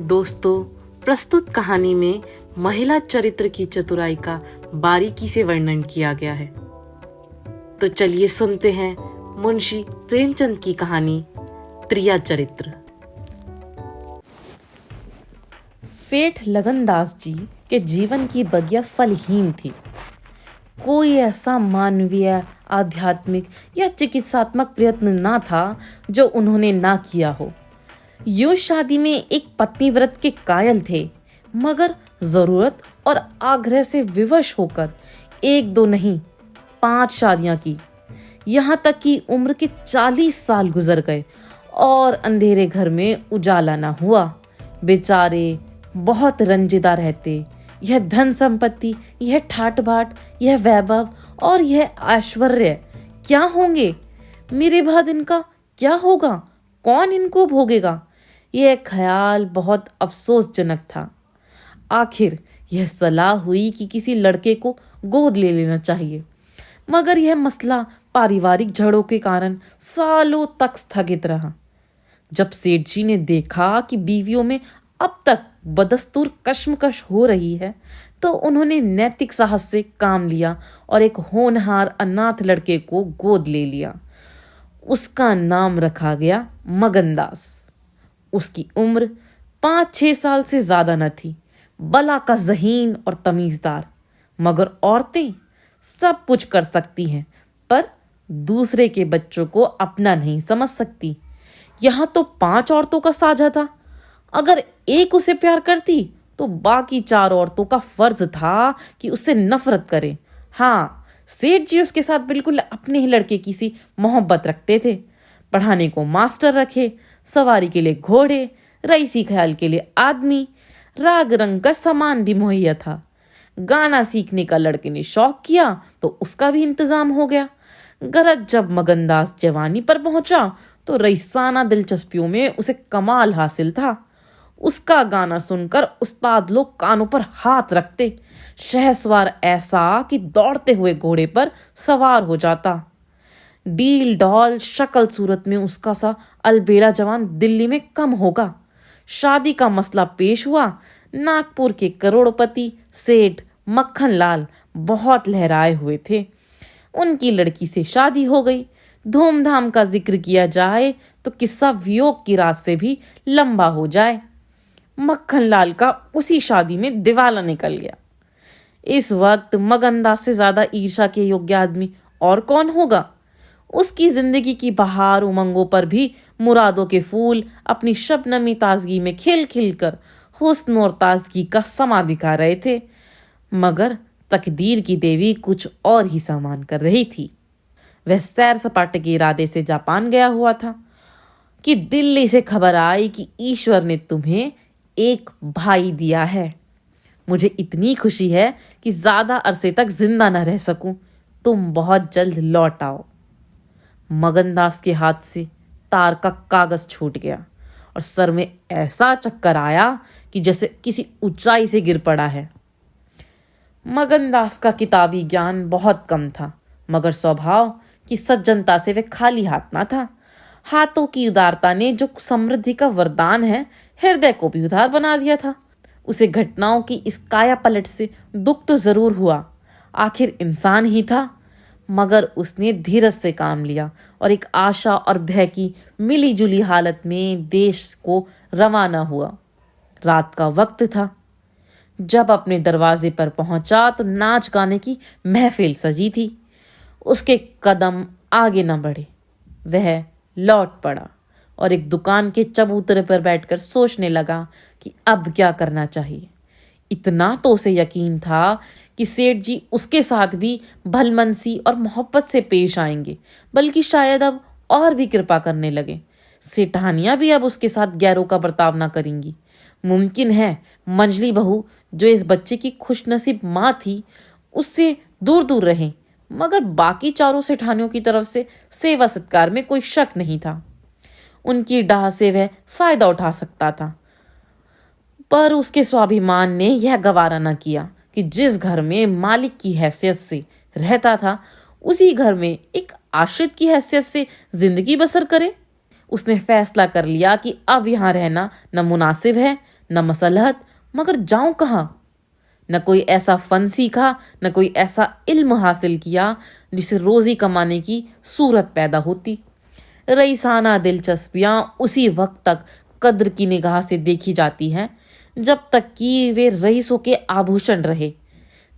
दोस्तों, प्रस्तुत कहानी में महिला चरित्र की चतुराई का बारीकी से वर्णन किया गया है। तो चलिए सुनते हैं मुंशी प्रेमचंद की कहानी त्रिया चरित्र। सेठ लगनदास जी के जीवन की बगिया फलहीन थी। कोई ऐसा मानवीय, आध्यात्मिक या चिकित्सात्मक प्रयत्न ना था जो उन्होंने ना किया हो। यूं शादी में एक पत्नी व्रत के कायल थे, मगर जरूरत और आग्रह से विवश होकर एक दो नहीं 5 शादियां की। यहाँ तक कि उम्र के 40 साल गुजर गए और अंधेरे घर में उजाला ना हुआ। बेचारे बहुत रंजीदा रहते। यह धन संपत्ति, यह ठाट बाट, यह वैभव और यह ऐश्वर्य क्या होंगे? मेरे बाद इनका क्या होगा? कौन इनको भोगेगा? यह ख्याल बहुत अफसोसजनक था। आखिर यह सलाह हुई कि किसी लड़के को गोद ले लेना चाहिए, मगर यह मसला पारिवारिक झड़ों के कारण सालों तक स्थगित रहा। जब सेठ जी ने देखा कि बीवियों में अब तक बदस्तूर कश्मकश हो रही है, तो उन्होंने नैतिक साहस से काम लिया और एक होनहार अनाथ लड़के को गोद ले लिया। उसका नाम रखा गया मगनदास। उसकी उम्र 5-6 साल से ज्यादा न थी। बला का ज़हीन और तमीजदार। मगर औरतें सब कुछ कर सकती हैं, पर दूसरे के बच्चों को अपना नहीं समझ सकती। यहाँ तो 5 औरतों का साझा था। अगर एक उसे प्यार करती तो बाकी 4 औरतों का फर्ज था कि उससे नफरत करें। हाँ, सेठ जी उसके साथ बिल्कुल अपने ही लड़के की सी मोहब्बत रखते थे। पढ़ाने को मास्टर रखे, सवारी के लिए घोड़े, रईसी ख्याल के लिए आदमी, राग रंग का सामान भी मुहैया था। गाना सीखने का लड़के ने शौक किया तो उसका भी इंतजाम हो गया। गरज जब मगनदास जवानी पर पहुंचा तो रईसाना दिलचस्पियों में उसे कमाल हासिल था। उसका गाना सुनकर उस्ताद लोग कानों पर हाथ रखते। शहसवार ऐसा कि दौड़ते हुए घोड़े पर सवार हो जाता। डील डॉल शक्ल सूरत में उसका सा अलबेला जवान दिल्ली में कम होगा। शादी का मसला पेश हुआ। नागपुर के करोड़पति सेठ मक्खन लाल बहुत लहराए हुए थे। उनकी लड़की से शादी हो गई। धूमधाम का जिक्र किया जाए तो किस्सा वियोग की रात से भी लंबा हो जाए। मक्खन लाल का उसी शादी में दिवाला निकल गया। इस वक्त मगनदास से ज्यादा ईर्षा के योग्य आदमी और कौन होगा? उसकी जिंदगी की बहार उमंगों पर भी मुरादों के फूल अपनी शबनमी ताजगी में खिल खिल कर हुस्न और ताजगी का समा दिखा रहे थे। मगर तकदीर की देवी कुछ और ही सामान कर रही थी। वह सैर सपाटे के इरादे से जापान गया हुआ था कि दिल्ली से खबर आई कि ईश्वर ने तुम्हें एक भाई दिया है। मुझे इतनी खुशी है कि ज्यादा अरसे तक जिंदा न रह सकूं। तुम बहुत जल्द लौट आओ। मगनदास के हाथ से तार का कागज छूट गया और सर में ऐसा चक्कर आया कि जैसे किसी ऊंचाई से गिर पड़ा है। मगनदास का किताबी ज्ञान बहुत कम था, मगर स्वभाव की सज्जनता से वह खाली हाथ ना था। हाथों की उदारता ने जो समृद्धि का वरदान है, हृदय को भी उदार बना दिया था। उसे घटनाओं की इस काया पलट से दुख तो जरूर हुआ, आखिर इंसान ही था। मगर उसने धीरज से काम लिया और एक आशा और भय की मिली जुली हालत में देश को रवाना हुआ। रात का वक्त था। जब अपने दरवाजे पर पहुंचा तो नाच गाने की महफिल सजी थी। उसके कदम आगे न बढ़े। वह लौट पड़ा और एक दुकान के चबूतरे पर बैठकर सोचने लगा कि अब क्या करना चाहिए। इतना तो उसे यकीन था कि सेठ जी उसके साथ भी भलमनसी और मोहब्बत से पेश आएंगे, बल्कि शायद अब और भी कृपा करने लगे। सेठानियां भी अब उसके साथ गैरों का बर्ताव ना करेंगी। मुमकिन है मंजली बहू, जो इस बच्चे की खुशनसीब माँ थी, उससे दूर दूर रहे। मगर बाकी चारों सेठानियों की तरफ से सेवा सत्कार में कोई शक नहीं था। उनकी डाह से वह फायदा उठा सकता था। पर उसके स्वाभिमान ने यह गवारा न किया कि जिस घर में मालिक की हैसियत से रहता था, उसी घर में एक आश्रित की हैसियत से जिंदगी बसर करे। उसने फैसला कर लिया कि अब यहाँ रहना न मुनासिब है न मसलहत, मगर जाऊं कहाँ? न कोई ऐसा फन सीखा, न कोई ऐसा इल्म हासिल किया जिसे रोजी कमाने की सूरत पैदा होती। रईसाना दिलचस्पियां उसी वक्त तक कद्र की निगाह से देखी जाती हैं जब तक कि वे रईसों के आभूषण रहे।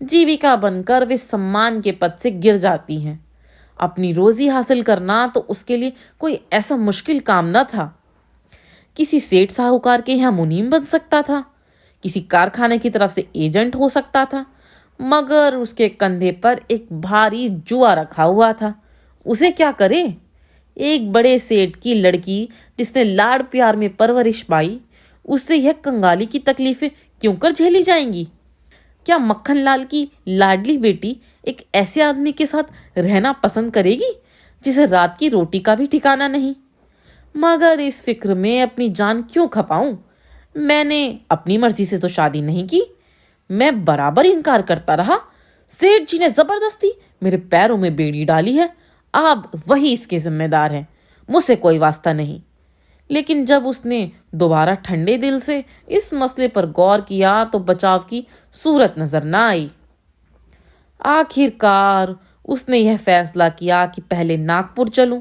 जीविका बनकर वे सम्मान के पद से गिर जाती हैं। अपनी रोजी हासिल करना तो उसके लिए कोई ऐसा मुश्किल काम न था। किसी सेठ साहूकार के यहाँ मुनीम बन सकता था, किसी कारखाने की तरफ से एजेंट हो सकता था, मगर उसके कंधे पर एक भारी जुआ रखा हुआ था। उसे क्या करे? एक बड़े सेठ की लड़की जिसने लाड़ प्यार में परवरिश पाई, उससे यह कंगाली की तकलीफें क्यों कर झेली जाएंगी? क्या मक्खन लाल की लाडली बेटी एक ऐसे आदमी के साथ रहना पसंद करेगी जिसे रात की रोटी का भी ठिकाना नहीं? मगर इस फिक्र में अपनी जान क्यों खपाऊं? मैंने अपनी मर्जी से तो शादी नहीं की। मैं बराबर इनकार करता रहा। सेठ जी ने जबरदस्ती मेरे पैरों में बेड़ी डाली है। अब वही इसके जिम्मेदार हैं, मुझसे कोई वास्ता नहीं। लेकिन जब उसने दोबारा ठंडे दिल से इस मसले पर गौर किया तो बचाव की सूरत नजर न आई। आखिरकार उसने यह फैसला किया कि पहले नागपुर चलूं,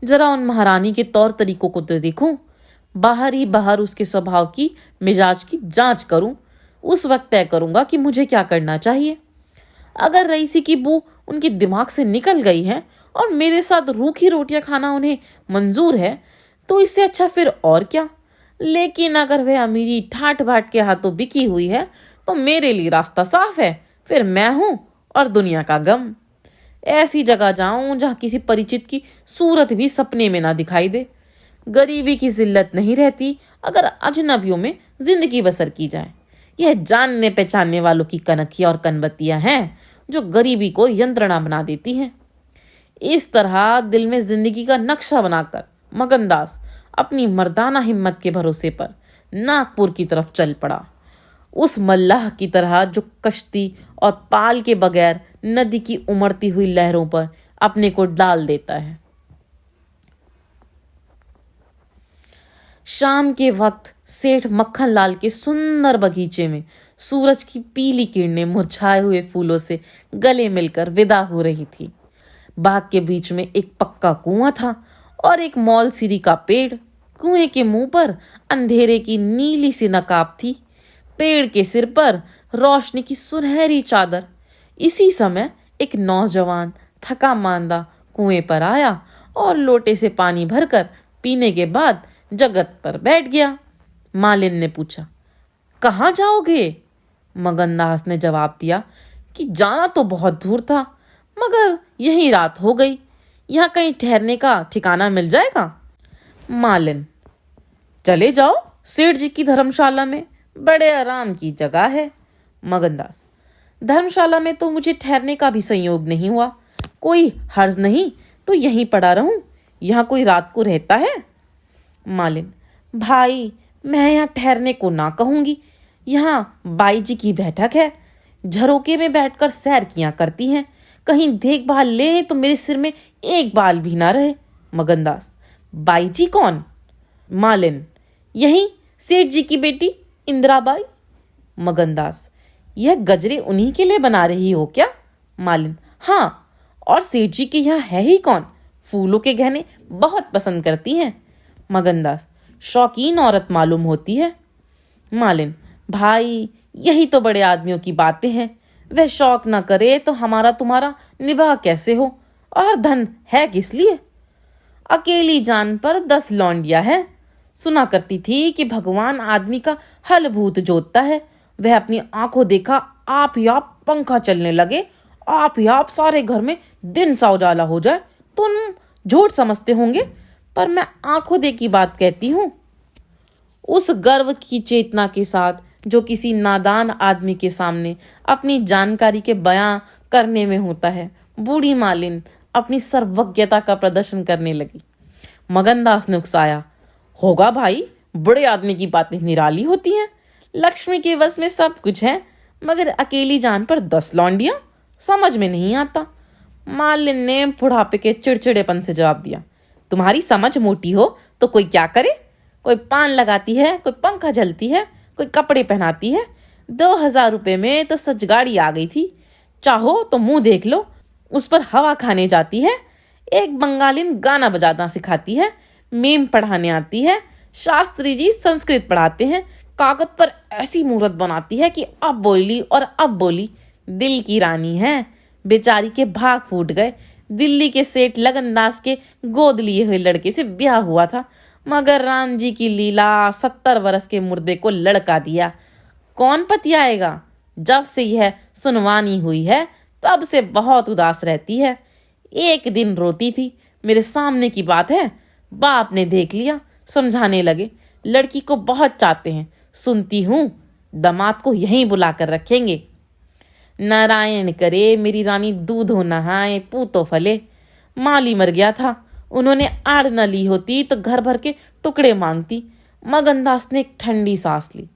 जरा उन महारानी के तौर तरीकों को तो देखूं, बाहर ही बाहर उसके स्वभाव की मिजाज की जांच करूं। उस वक्त तय करूंगा कि मुझे क्या करना चाहिए। अगर रईसी की बू उनके दिमाग से निकल गई है और मेरे साथ रूखी रोटियां खाना उन्हें मंजूर है तो इससे अच्छा फिर और क्या। लेकिन अगर वह अमीरी ठाट बाट के हाथों बिकी हुई है तो मेरे लिए रास्ता साफ है। फिर मैं हूं और दुनिया का गम। ऐसी जगह जाऊं जहां किसी परिचित की सूरत भी सपने में ना दिखाई दे। गरीबी की जिल्लत नहीं रहती अगर अजनबियों में जिंदगी बसर की जाए। यह जानने पहचानने वालों की कनखियां और कनबत्तियां हैं जो गरीबी को यंत्रणा बना देती हैं। इस तरह दिल में जिंदगी का नक्शा बनाकर मगनदास अपनी मर्दाना हिम्मत के भरोसे पर नागपुर की तरफ चल पड़ा। उस मल्लाह की तरह जो कश्ती और पाल के बगैर नदी की उमड़ती हुई लहरों पर अपने को डाल देता है। शाम के वक्त सेठ मक्खन लाल के सुंदर बगीचे में सूरज की पीली किरणें मुरझाए हुए फूलों से गले मिलकर विदा हो रही थी। बाग के बीच में एक पक्का कुआं था और एक मौलसिरी का पेड़। कुएं के मुंह पर अंधेरे की नीली सी नकाब थी, पेड़ के सिर पर रोशनी की सुनहरी चादर। इसी समय एक नौजवान थका मांदा कुएं पर आया और लोटे से पानी भरकर पीने के बाद जगत पर बैठ गया। मालिन ने पूछा, कहाँ जाओगे? मगनदास ने जवाब दिया कि जाना तो बहुत दूर था, मगर यही रात हो गई। यहाँ कहीं ठहरने का ठिकाना मिल जाएगा? मालिन, चले जाओ सेठ जी की धर्मशाला में, बड़े आराम की जगह है। मगनदास, धर्मशाला में तो मुझे ठहरने का भी संयोग नहीं हुआ। कोई हर्ज नहीं तो यहीं पड़ा रहूं। यहाँ कोई रात को रहता है? मालिन, भाई मैं यहाँ ठहरने को ना कहूंगी। यहाँ बाई जी की बैठक है, झरोके में बैठकर सैर किया करती हैं। कहीं देखभाल ले तो मेरे सिर में एक बाल भी ना रहे। मगनदास, बाई जी कौन? मालिन, यही सेठ जी की बेटी इंदिराबाई। मगनदास, यह गजरे उन्हीं के लिए बना रही हो क्या? मालिन, हाँ, और सेठ जी के यहाँ है ही कौन? फूलों के गहने बहुत पसंद करती हैं। मगनदास, शौकीन औरत मालूम होती है। मालिन, भाई यही तो बड़े आदमियों की बातें हैं। वह शौक न करे तो हमारा तुम्हारा निबाह कैसे हो? और धन है किस लिए? अकेली जान पर 10 लौंडिया है। सुना करती थी कि भगवान आदमी का हल भूत जोतता है। वह अपनी आंखों देखा आप ही आप पंखा चलने लगे, आप ही आप सारे घर में दिन सा उजाला हो जाए। तुम झूठ समझते होंगे, पर मैं आंखों देखी बात कहती हूँ। उस गर्व की चेतना के साथ जो किसी नादान आदमी के सामने अपनी जानकारी के बयां करने में होता है, बूढ़ी मालिन अपनी सर्वज्ञता का प्रदर्शन करने लगी। मगनदास ने उकसाया, होगा भाई, बड़े आदमी की बातें निराली होती हैं। लक्ष्मी के वश में सब कुछ है, मगर अकेली जान पर 10 लौंडियां, समझ में नहीं आता। मालिन ने बुढ़ापे के चिड़चिड़ेपन से जवाब दिया, तुम्हारी समझ मोटी हो तो कोई क्या करे? कोई पान लगाती है, कोई पंखा जलती है, कपड़े पहनाती है। 2000 रुपये में तो सच गाड़ी आ गई थी। चाहो तो मुंह देख लो। उस पर हवा खाने जाती है। एक बंगालिन गाना बजाना सिखाती है। मेम पढ़ाने आती है। शास्त्री जी संस्कृत पढ़ाते हैं। कागज पर ऐसी मूर्त बनाती है कि अब बोली और अब बोली। दिल की रानी है। बेचारी के भाग फूट गए। दिल्ली के सेठ लगनदास के गोद लिए हुए लड़के से ब्याह हुआ था, मगर राम जी की लीला 70 बरस के मुर्दे को लड़का दिया। कौन पति आएगा? जब से यह सुनवानी हुई है तब से बहुत उदास रहती है। एक दिन रोती थी। मेरे सामने की बात है। बाप ने देख लिया। समझाने लगे, लड़की को बहुत चाहते हैं। सुनती हूँ दामाद को यहीं बुला कर रखेंगे। नारायण करे मेरी रानी दूधो नहाए पूतो फले। माली मर गया था। उन्होंने आड़ न ली होती तो घर भर के टुकड़े मांगती। मगनदास ने एक ठंडी सांस ली।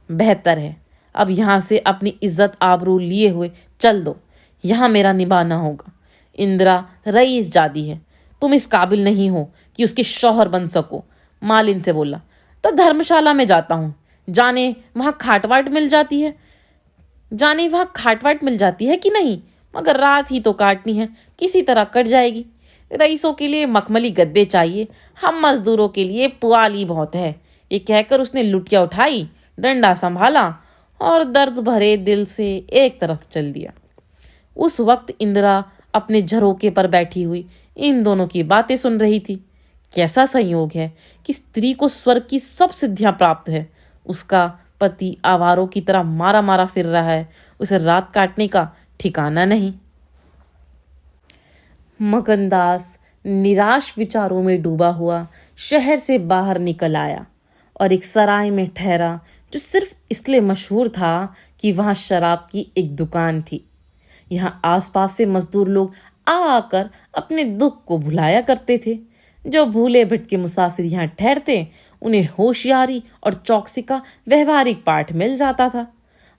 बेहतर है अब यहाँ से अपनी इज्जत आबरू लिए हुए चल दो। यहाँ मेरा निभाना होगा। इंदिरा रईस जादी है। तुम इस काबिल नहीं हो कि उसके शौहर बन सको। मालिन से बोला तो धर्मशाला में जाता हूँ। जाने वहाँ खाटवाट मिल जाती है कि नहीं, मगर रात ही तो काटनी है। किसी तरह कट जाएगी। रईसों के लिए मखमली गद्दे चाहिए, हम मजदूरों के लिए पुआली बहुत है। ये कहकर उसने लुटिया उठाई, डंडा संभाला और दर्द भरे दिल से एक तरफ चल दिया। उस वक्त इंदिरा अपने झरोके पर बैठी हुई इन दोनों की बातें सुन रही थी। कैसा संयोग है कि स्त्री को स्वर्ग की सब सिद्धियां प्राप्त है। उसका पति आवारों की तरह मारा मारा फिर रहा है। उसे रात काटने का ठिकाना नहीं। मगनदास निराश विचारों में डूबा हुआ शहर से बाहर निकल आया और एक सराय में ठहरा जो सिर्फ इसलिए मशहूर था कि वहां शराब की एक दुकान थी। यहाँ आसपास से मजदूर लोग आकर अपने दुख को भुलाया करते थे। जो भूले भटके मुसाफिर यहाँ ठहरते उन्हें होशियारी और चौकसी का व्यवहारिक पाठ मिल जाता था।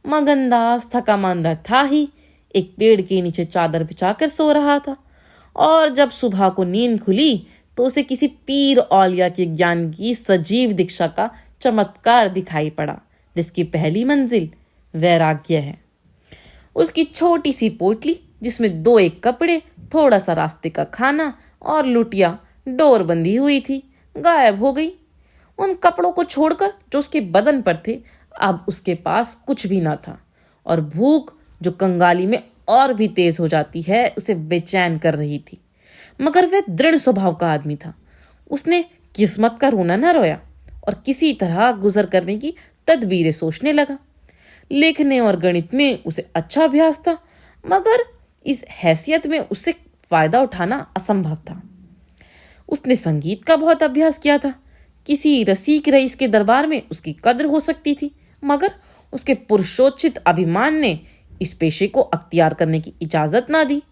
मगनदास थका मांदा था ही, एक पेड़ के नीचे चादर बिछाकर सो रहा था और जब सुबह को नींद खुली तो उसे किसी पीर औलिया के ज्ञान की सजीव दीक्षा का चमत्कार दिखाई पड़ा, जिसकी पहली मंजिल वैराग्य है। उसकी छोटी सी पोटली जिसमें 2-1 कपड़े, थोड़ा सा रास्ते का खाना और लुटिया डोर बंधी हुई थी, गायब हो गई। उन कपड़ों को छोड़कर जो उसके बदन पर थे अब उसके पास कुछ भी ना था और भूख जो कंगाली में और भी तेज हो जाती है उसे बेचैन कर रही थी। मगर वह दृढ़ स्वभाव का आदमी था। उसने किस्मत का रोना न रोया और किसी तरह गुजर करने की तदबीरें सोचने लगा। लिखने और गणित में उसे अच्छा अभ्यास था, मगर इस हैसियत में उससे फायदा उठाना असंभव था। उसने संगीत का बहुत अभ्यास किया था। किसी रसीक रईस के दरबार में उसकी कद्र हो सकती थी, मगर उसके पुरुषोचित अभिमान ने इस पेशे को अख्तियार करने की इजाजत ना दी।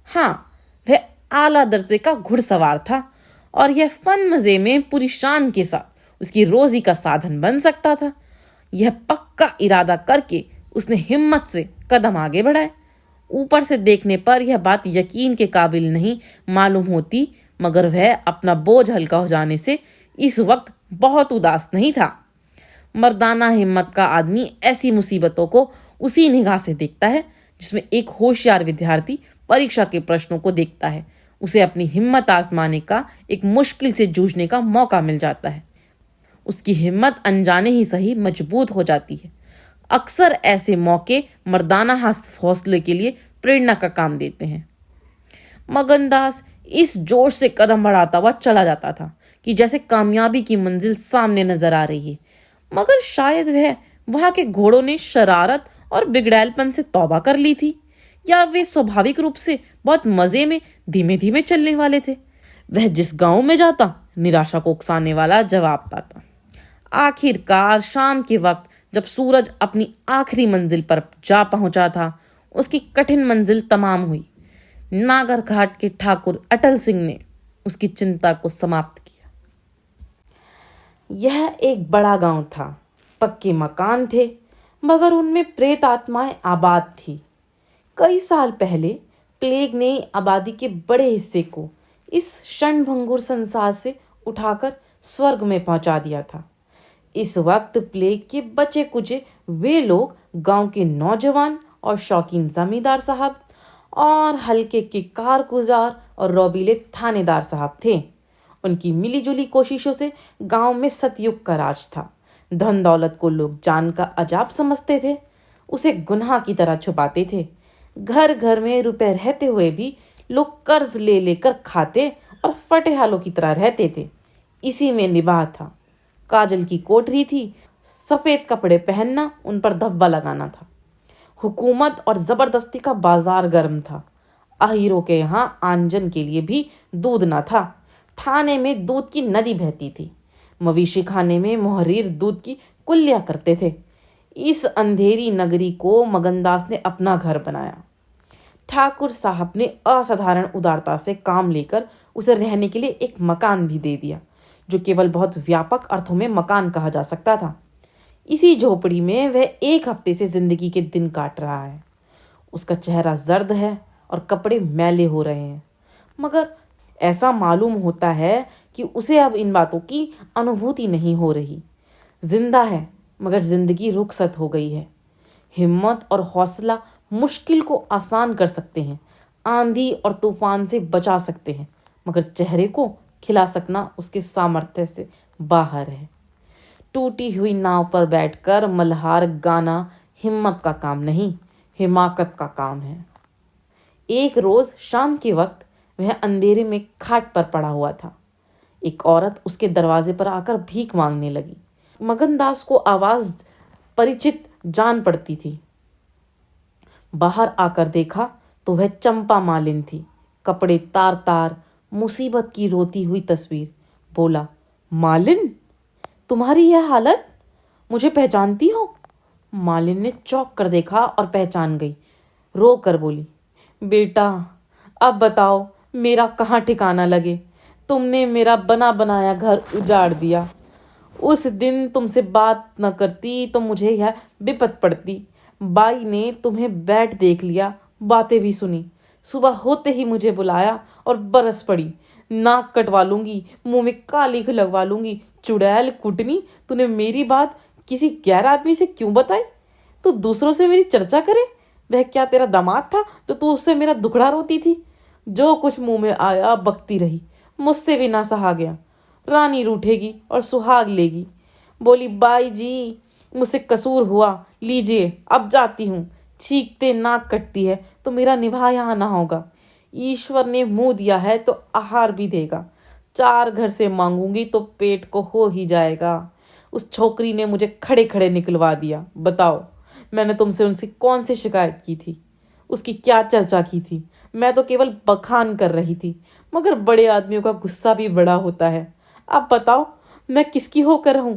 हाँ, वह आला दर्जे का घुड़सवार था और यह फन मजे में पूरी शान के साथ उसकी रोजी का साधन बन सकता था। यह पक्का इरादा करके उसने हिम्मत से कदम आगे बढ़ाए। ऊपर से देखने पर यह बात यकीन के काबिल नहीं मालूम होती, मगर वह अपना बोझ हल्का हो जाने से इस वक्त बहुत उदास नहीं था। मर्दाना हिम्मत का आदमी ऐसी मुसीबतों को उसी निगाह से देखता है जिसमें एक होशियार विद्यार्थी परीक्षा के प्रश्नों को देखता है। उसे अपनी हिम्मत आजमाने का, एक मुश्किल से जूझने का मौका मिल जाता है। उसकी हिम्मत अनजाने ही सही मजबूत हो जाती है। अक्सर ऐसे मौके मर्दाना हौसले के लिए प्रेरणा का काम देते हैं। मगनदास इस जोश से कदम बढ़ाता हुआ चला जाता था कि जैसे कामयाबी की मंजिल सामने नजर आ रही है, मगर शायद वह वहां के घोड़ों ने शरारत और बिगड़ैलपन से तौबा कर ली थी, या वे स्वाभाविक रूप से बहुत मजे में धीमे धीमे चलने वाले थे। वह जिस गांव में जाता निराशा को उकसाने वाला जवाब पाता। आखिरकार शाम के वक्त जब सूरज अपनी आखिरी मंजिल पर जा पहुंचा था, उसकी कठिन मंजिल तमाम हुई। नागर घाट के ठाकुर अटल सिंह ने उसकी चिंता को समाप्त किया। यह एक बड़ा गांव था। पक्के मकान थे, मगर उनमें प्रेत आत्माएं आबाद थी। कई साल पहले प्लेग ने आबादी के बड़े हिस्से को इस क्षणभंगुर संसार से उठाकर स्वर्ग में पहुंचा दिया था। इस वक्त प्लेग के बचे कुचे वे लोग गांव के नौजवान और शौकीन जमींदार साहब और हल्के के कारगुजार और रौबीले थानेदार साहब थे। उनकी मिलीजुली कोशिशों से गांव में सतयुग का राज था। धन दौलत को लोग जान का अजाब समझते थे, उसे गुनाह की तरह छुपाते थे। घर घर में रुपए रहते हुए भी लोग कर्ज ले लेकर खाते और फटे हालों की तरह रहते थे। इसी में निबाह था। काजल की कोठरी थी, सफेद कपड़े पहनना, उन पर धब्बा लगाना था। हुकूमत और जबरदस्ती का बाजार गर्म था। अहीरों के यहाँ आंजन के लिए भी दूध न था। थाने में दूध की नदी बहती थी। मवेशी खाने में मुहर्रीर दूध की कुल्लियां करते थे। इस अंधेरी नगरी को मगनदास ने अपना घर बनाया। ठाकुर साहब ने असाधारण उदारता से काम लेकर उसे रहने के लिए एक मकान भी दे दिया, जो केवल बहुत व्यापक अर्थों में मकान कहा जा सकता था। इसी झोपड़ी में वह एक हफ्ते से जिंदगी के दिन काट रहा है। उसका चेहरा जर्द है और कपड़े मैले हो रहे हैं, मगर ऐसा मालूम होता है कि उसे अब इन बातों की अनुभूति नहीं हो रही। जिंदा है, मगर जिंदगी रुखसत हो गई है। हिम्मत और हौसला मुश्किल को आसान कर सकते हैं, आंधी और तूफान से बचा सकते हैं, मगर चेहरे को खिला सकना उसके सामर्थ्य से बाहर है। टूटी हुई नाव पर बैठकर मल्हार गाना हिम्मत का काम नहीं, हिमाकत का काम है। एक रोज शाम के वक्त वह अंधेरे में खाट पर पड़ा हुआ था। एक औरत उसके दरवाजे पर आकर भीख मांगने लगी। मगनदास को आवाज परिचित जान पड़ती थी। बाहर आकर देखा तो वह चंपा मालिन थी, कपड़े तार तार, मुसीबत की रोती हुई तस्वीर। बोला, मालिन, तुम्हारी यह हालत, मुझे पहचानती हो? मालिन ने चौंक कर देखा और पहचान गई। रो कर बोली, बेटा, अब बताओ मेरा कहाँ ठिकाना लगे। तुमने मेरा बना बनाया घर उजाड़ दिया। उस दिन तुमसे बात न करती तो मुझे यह विपत पड़ती। बाई ने तुम्हें बैठ देख लिया, बातें भी सुनी। सुबह होते ही मुझे बुलाया और बरस पड़ी। नाक कटवा लूंगी, मुंह में काली लगवा लूंगी। चुड़ैल कुटनी, तूने मेरी बात किसी गैर आदमी से क्यों बताई? तू दूसरों से मेरी चर्चा करे? वह क्या तेरा दामाद था जो तू उससे मेरा दुखड़ा रोती थी? जो कुछ मुंह में आया बकती रही, मुझसे भी ना सहा गया। रानी रूठेगी और सुहाग लेगी। बोली, बाई जी, मुझसे कसूर हुआ, लीजिए अब जाती हूँ। चीखते नाक कटती है तो मेरा निभा यहाँ ना होगा। ईश्वर ने मुंह दिया है तो आहार भी देगा। 4 घर से मांगूंगी तो पेट को हो ही जाएगा। उस छोकरी ने मुझे खड़े खड़े निकलवा दिया। बताओ, मैंने तुमसे उनसे कौन सी शिकायत की थी? उसकी क्या चर्चा की थी? मैं तो केवल बखान कर रही थी, मगर बड़े आदमियों का गुस्सा भी बड़ा होता है। अब बताओ मैं किसकी होकर रहूं?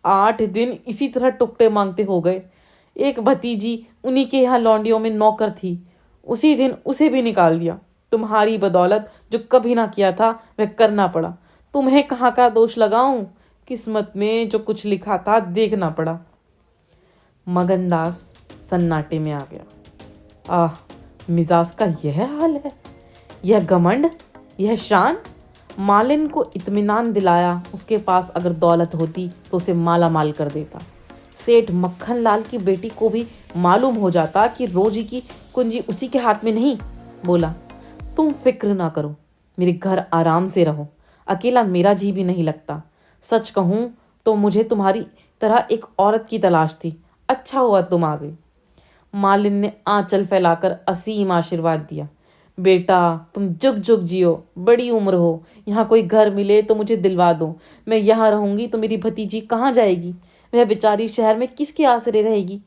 8 दिन इसी तरह टुकड़े मांगते हो गए। एक भतीजी उन्हीं के यहाँ लौंडियों में नौकर थी, उसी दिन उसे भी निकाल दिया। तुम्हारी बदौलत जो कभी ना किया था वह करना पड़ा। तुम्हें कहाँ का दोष लगाऊं? किस्मत में जो कुछ लिखा था देखना पड़ा। मगनदास सन्नाटे में आ गया। आह, मिजाज का यह हाल है, यह घमंड, यह शान। मालिन को इत्मीनान दिलाया। उसके पास अगर दौलत होती तो उसे माला माल कर देता। सेठ मक्खन लाल की बेटी को भी मालूम हो जाता कि रोजी की कुंजी उसी के हाथ में नहीं। बोला, तुम फिक्र ना करो, मेरे घर आराम से रहो। अकेला मेरा जी भी नहीं लगता। सच कहूं तो मुझे तुम्हारी तरह एक औरत की तलाश थी। अच्छा हुआ तुम आ गई। मालिन ने आंचल फैलाकर असीम आशीर्वाद दिया। बेटा, तुम जुग जुग जियो, बड़ी उम्र हो। यहाँ कोई घर मिले तो मुझे दिलवा दो। मैं यहाँ रहूंगी तो मेरी भतीजी कहाँ जाएगी? वह बेचारी शहर में किसके आसरे रहेगी?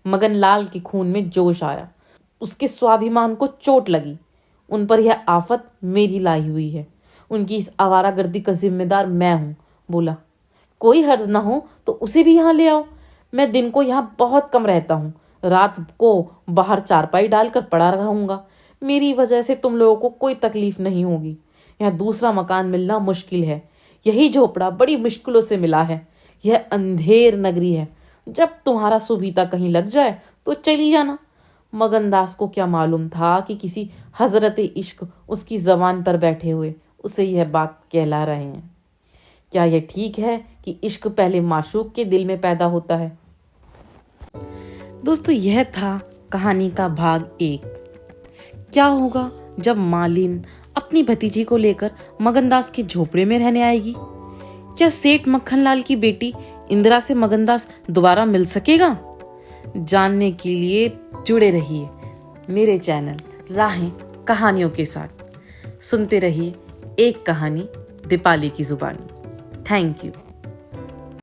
मगनलाल के खून में जोश आया। उसके स्वाभिमान को चोट लगी। उन पर यह आफत मेरी लाई हुई है। उनकी इस आवारागर्दी का जिम्मेदार मैं हूँ। बोला, कोई हर्ज ना हो तो उसे भी यहाँ ले आओ। मैं दिन को यहाँ बहुत कम रहता हूँ, रात को बाहर चारपाई डालकर पड़ा रहूंगा। मेरी वजह से तुम लोगों को कोई तकलीफ नहीं होगी। यहाँ दूसरा मकान मिलना मुश्किल है। यही झोपड़ा बड़ी मुश्किलों से मिला है। यह अंधेर नगरी है। जब तुम्हारा सुबीता कहीं लग जाए तो चली जाना। मगनदास को क्या मालूम था कि किसी हजरत इश्क उसकी जबान पर बैठे हुए उसे यह बात कहला रहे हैं। क्या यह ठीक है कि इश्क पहले माशूक के दिल में पैदा होता है? दोस्तों, यह था कहानी का भाग 1। क्या होगा जब मालिन अपनी भतीजी को लेकर मगनदास के झोपड़े में रहने आएगी? क्या सेठ मक्खनलाल की बेटी इंदिरा से मगनदास दोबारा मिल सकेगा? जानने के लिए जुड़े रहिए मेरे चैनल राहें कहानियों के साथ। सुनते रहिए एक कहानी दीपाली की जुबानी। Thank you.